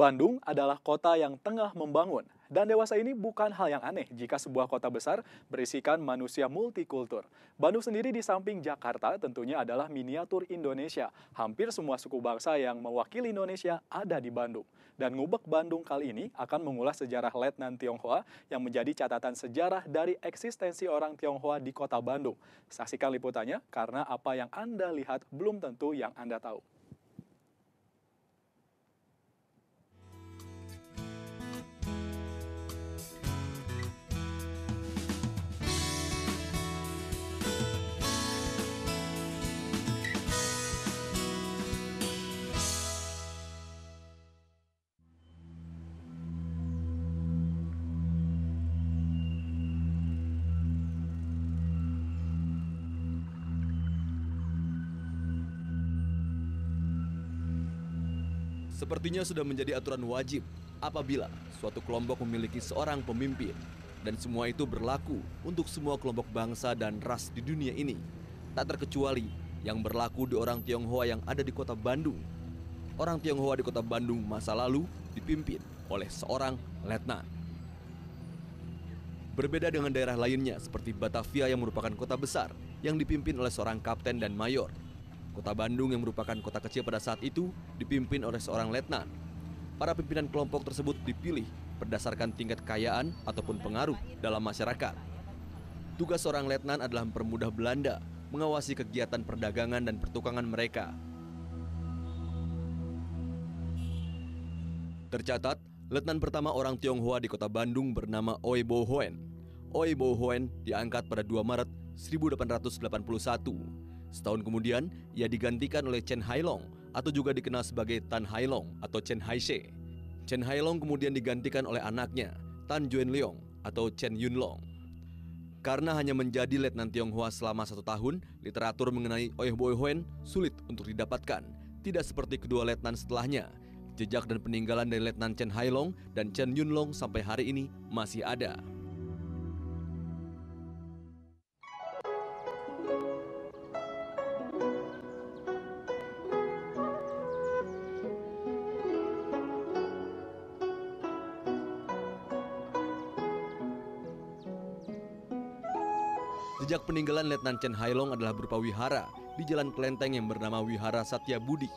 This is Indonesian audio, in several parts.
Bandung adalah kota yang tengah membangun, dan dewasa ini bukan hal yang aneh jika sebuah kota besar berisikan manusia multikultur. Bandung sendiri di samping Jakarta tentunya adalah miniatur Indonesia. Hampir semua suku bangsa yang mewakili Indonesia ada di Bandung. Dan Ngubek Bandung kali ini akan mengulas sejarah Letnan Tionghoa yang menjadi catatan sejarah dari eksistensi orang Tionghoa di kota Bandung. Saksikan liputannya karena apa yang Anda lihat belum tentu yang Anda tahu. Sepertinya sudah menjadi aturan wajib apabila suatu kelompok memiliki seorang pemimpin, dan semua itu berlaku untuk semua kelompok bangsa dan ras di dunia ini, tak terkecuali yang berlaku di orang Tionghoa yang ada di kota Bandung. Orang Tionghoa di kota Bandung masa lalu dipimpin oleh seorang letnan. Berbeda dengan daerah lainnya seperti Batavia yang merupakan kota besar yang dipimpin oleh seorang kapten dan mayor. Kota Bandung yang merupakan kota kecil pada saat itu dipimpin oleh seorang letnan. Para pimpinan kelompok tersebut dipilih berdasarkan tingkat kekayaan ataupun pengaruh dalam masyarakat. Tugas seorang letnan adalah mempermudah Belanda mengawasi kegiatan perdagangan dan pertukangan mereka. Tercatat, letnan pertama orang Tionghoa di kota Bandung bernama Oi Bo Hoen. Oi Bo Hoen diangkat pada 2 Maret 1881. Setahun kemudian, ia digantikan oleh Chen Hailong atau juga dikenal sebagai Tan Hailong atau Chen Haishe. Chen Hailong kemudian digantikan oleh anaknya, Tan Juan Leong atau Chen Yunlong. Karena hanya menjadi letnan Tionghoa selama 1 tahun, literatur mengenai Oi Bo Hoen sulit untuk didapatkan. Tidak seperti kedua letnan setelahnya. Jejak dan peninggalan dari letnan Chen Hailong dan Chen Yunlong sampai hari ini masih ada. Jejak peninggalan Letnan Chen Hailong adalah berupa wihara di Jalan Kelenteng yang bernama Wihara Satya Budi.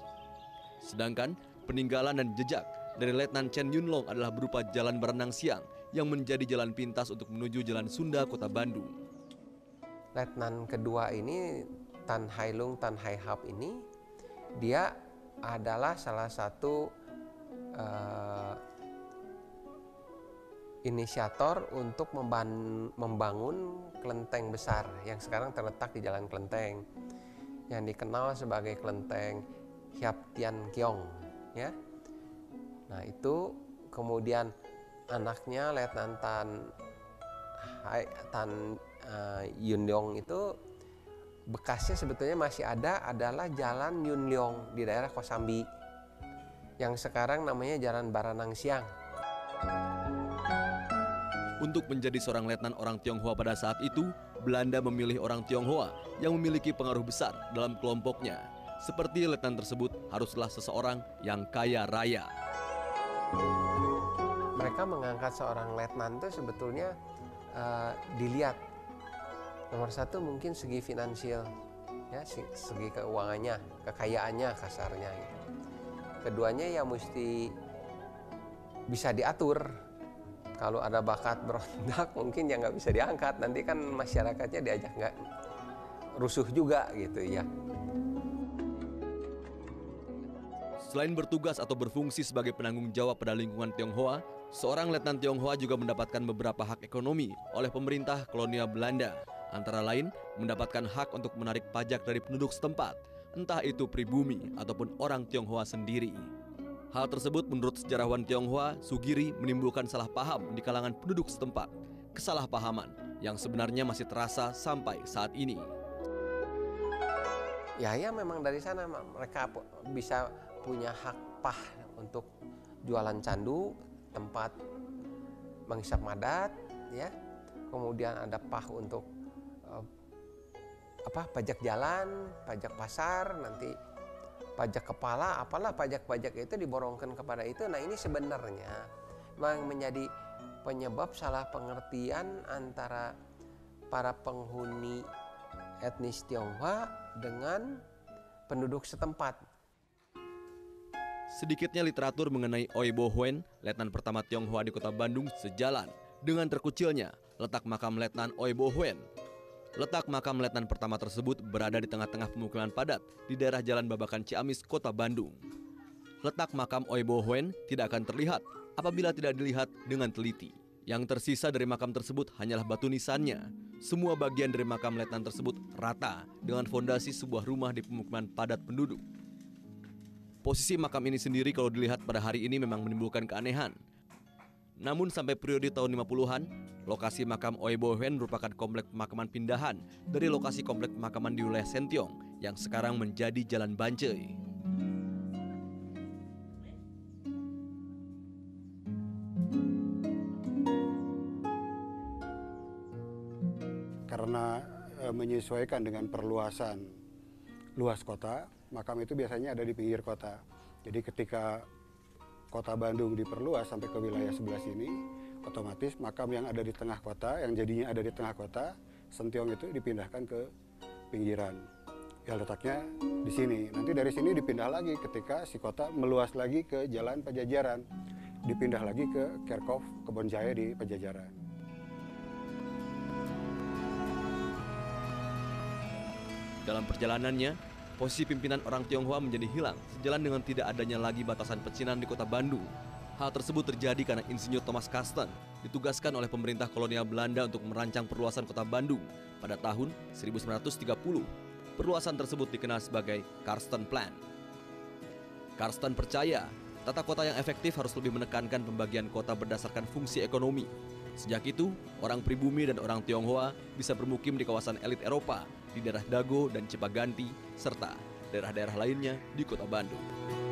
Sedangkan peninggalan dan jejak dari Letnan Chen Yunlong adalah berupa jalan berenang siang yang menjadi jalan pintas untuk menuju Jalan Sunda Kota Bandung. Letnan kedua ini, Tan Hailong Tan Haihap ini, dia adalah salah satu inisiator untuk membangun kelenteng besar yang sekarang terletak di Jalan Kelenteng, yang dikenal sebagai Kelenteng Hiap Tian Kiong, ya. Nah, itu kemudian anaknya Letnan Tan Yunleong itu bekasnya sebetulnya masih ada, adalah Jalan Yunleong di daerah Kosambi yang sekarang namanya Jalan Baranang Siang. Untuk menjadi seorang letnan orang Tionghoa pada saat itu, Belanda memilih orang Tionghoa yang memiliki pengaruh besar dalam kelompoknya. Seperti letnan tersebut haruslah seseorang yang kaya raya. Mereka mengangkat seorang letnan itu sebetulnya dilihat nomor satu mungkin segi finansial, ya, segi keuangannya, kekayaannya kasarnya. Gitu. Keduanya ya mesti bisa diatur. Kalau ada bakat berontak mungkin ya nggak bisa diangkat, nanti kan masyarakatnya diajak nggak rusuh juga gitu ya. Selain bertugas atau berfungsi sebagai penanggung jawab pada lingkungan Tionghoa, seorang letnan Tionghoa juga mendapatkan beberapa hak ekonomi oleh pemerintah kolonial Belanda. Antara lain, mendapatkan hak untuk menarik pajak dari penduduk setempat, entah itu pribumi ataupun orang Tionghoa sendiri. Hal tersebut menurut sejarawan Tionghoa, Sugiri, menimbulkan salah paham di kalangan penduduk setempat. Kesalahpahaman yang sebenarnya masih terasa sampai saat ini. Ya memang dari sana mereka bisa punya hak pah untuk jualan candu, tempat menghisap madat, ya. Kemudian ada pah untuk pajak jalan, pajak pasar, nanti pajak kepala, apalah pajak-pajak itu diborongkan kepada itu. Nah ini sebenarnya memang menjadi penyebab salah pengertian antara para penghuni etnis Tionghoa dengan penduduk setempat. Sedikitnya literatur mengenai Oi Bo Huen, Letnan pertama Tionghoa di kota Bandung, sejalan dengan terkucilnya letak makam Letnan Oi Bo Huen. Letak makam letnan pertama tersebut berada di tengah-tengah pemukiman padat di daerah Jalan Babakan Ciamis, Kota Bandung. Letak makam Oi Bo Huen tidak akan terlihat apabila tidak dilihat dengan teliti. Yang tersisa dari makam tersebut hanyalah batu nisannya. Semua bagian dari makam letnan tersebut rata dengan fondasi sebuah rumah di pemukiman padat penduduk. Posisi makam ini sendiri kalau dilihat pada hari ini memang menimbulkan keanehan. Namun sampai periode tahun 50-an, lokasi makam Oi Bo Huen merupakan komplek pemakaman pindahan dari lokasi komplek pemakaman di wilayah Sentiong yang sekarang menjadi Jalan Bancai. Karena menyesuaikan dengan perluasan luas kota, makam itu biasanya ada di pinggir kota. Jadi ketika Kota Bandung diperluas sampai ke wilayah sebelah sini, otomatis makam yang ada di tengah kota, yang jadinya ada di tengah kota, Sentiong itu dipindahkan ke pinggiran. Ya letaknya di sini. Nanti dari sini dipindah lagi ketika si kota meluas lagi ke Jalan Pajajaran. Dipindah lagi ke Kerkhof Kebonjaya di Pajajaran. Dalam perjalanannya, posisi pimpinan orang Tionghoa menjadi hilang sejalan dengan tidak adanya lagi batasan pecinan di kota Bandung. Hal tersebut terjadi karena Insinyur Thomas Karsten ditugaskan oleh pemerintah kolonial Belanda untuk merancang perluasan kota Bandung pada tahun 1930. Perluasan tersebut dikenal sebagai Karsten Plan. Karsten percaya tata kota yang efektif harus lebih menekankan pembagian kota berdasarkan fungsi ekonomi. Sejak itu, orang pribumi dan orang Tionghoa bisa bermukim di kawasan elit Eropa, di daerah Dago dan Cipaganti, serta daerah-daerah lainnya di kota Bandung.